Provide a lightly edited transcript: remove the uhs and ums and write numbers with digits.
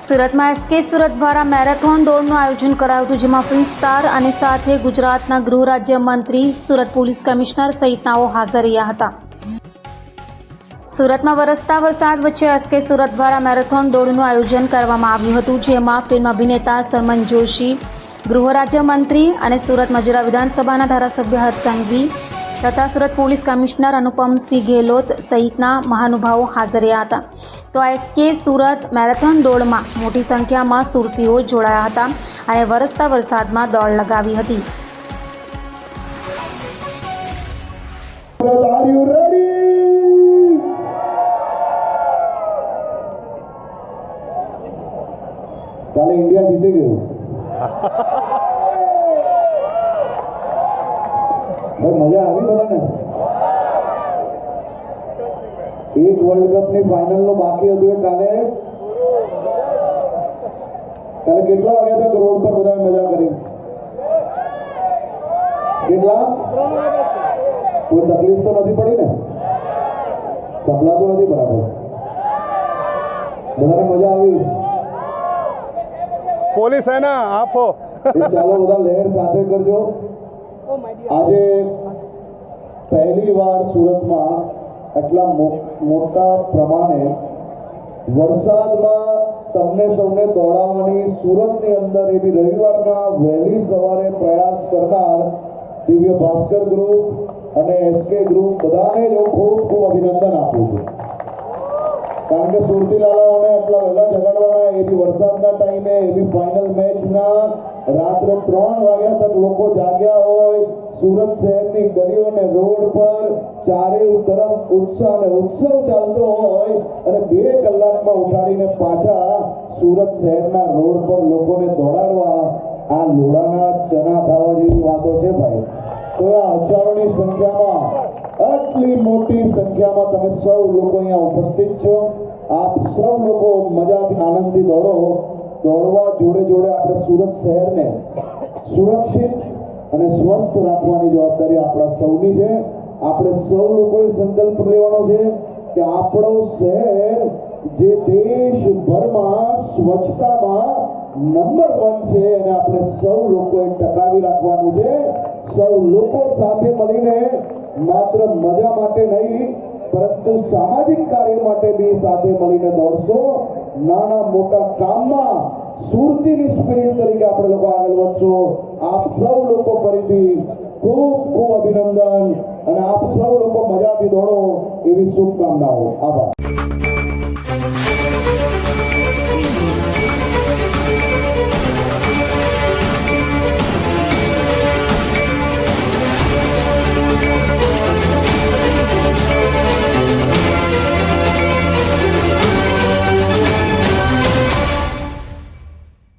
સુરતમાં એસકે સુરત દ્વારા મેરેથોન દોડનું આયોજન કરાયું હતું, જેમાં ફિલ્મ સ્ટાર અને સાથે ગુજરાતના ગૃહ રાજ્ય મંત્રી, સુરત પોલીસ કમિશનર સહિતનાઓ હાજર રહ્યા હતા. સુરતમાં વરસતા વરસાદ વચ્ચે એસકે સુરત દ્વારા મેરેથોન દોડનું આયોજન કરવામાં આવ્યું હતું, જેમાં ફિલ્મ અભિનેતા સરમન જોશી, ગૃહ રાજ્ય મંત્રી અને સુરત મજૂરા વિધાનસભાના ધારાસભ્ય હર્ષ સંઘવી તથા સુરત પોલીસ કમિશનર અનુપમસિંહ ગેહલોત સહિતના મહાનુભાવો હાજર રહ્યા હતા. તો એસકે સુરત મેરેથોન દોડમાં મોટી સંખ્યામાં સુરતીઓ જોડાયા હતા અને વરસતા વરસાદમાં દોડ લગાવી હતી. કાલે ઇન્ડિયા જીતી ગયું. ભાઈ મજા આવી બધાને. એક વર્લ્ડ કપ ની ફાઇનલ નું બાકી હતું એ કાલે કેટલા વાગ્યા તક રોડ પર બધા મજા કરી? કેટલા? કોઈ તકલીફ તો નથી પડી ને? સંભળાતું નથી બરાબર? બધાને મજા આવી? પોલીસ है ना आपो ચાલો બધા લહેર સાથે કરજો. આજે પહેલી વાર સુરતમાં આટલા મોટા પ્રમાણે વરસાદમાં તમને સૌને દોડાવવાની સુરતની અંદર એવી રવિવારના વહેલી સવારે પ્રયાસ કરનાર દિવ્ય ભાસ્કર ગ્રુપ અને એસકે ગ્રુપ બધાને જ હું ખૂબ ખૂબ અભિનંદન આપું છું. કારણ કે સુરતી લાલાઓને આટલા વહેલા જગાડવાના, એવી વરસાદના ટાઈમે, એવી ફાઇનલ મેચના રાત્રે 3 વાગ્યા તક લોકો જાગ્યા હોય, સુરત શહેરની ગલીઓ અને રોડ પર ચારે તરફ ઉત્સાહ અને ઉત્સવ ચાલતો હોય અને 2 કલાકમાં ઉઠાડીને પાછા સુરત શહેરના રોડ પર લોકોને દોડાડવા, આ લોડાના ચના થવા જેવી વાતો છે ભાઈ. તો આ હજારોની સંખ્યામાં, આટલી મોટી સંખ્યામાં તમે સૌ લોકો અહીંયા ઉપસ્થિત છો. આપ સૌ લોકો મજાથી આનંદથી દોડવા જોડે જોડે આપણે સુરત શહેરને સુરક્ષિત અને સ્વસ્થ રાખવાની જવાબદારી આપણા સૌની છે. આપણે સૌ લોકોએ સંકલ્પ લેવાનો છે કે આપણો શહેર જે દેશભરમાં સ્વચ્છતામાં નંબર 1 છે એને આપણે સૌ લોકોએ ટકાવી રાખવાનું છે. સૌ લોકો સાથે મળીને માત્ર મજા માટે નહીં પરંતુ સામાજિક કાર્ય માટે બી સાથે મળીને દોડશો. નાના મોટા કામમાં સુરતીની સ્પિરિટ તરીકે આપણે લોકો આગળ વધશો. આપ સૌ લોકો ફરીથી ખૂબ ખૂબ અભિનંદન અને આપ સૌ લોકો મજાથી દોડો એવી શુભકામનાઓ. આભાર.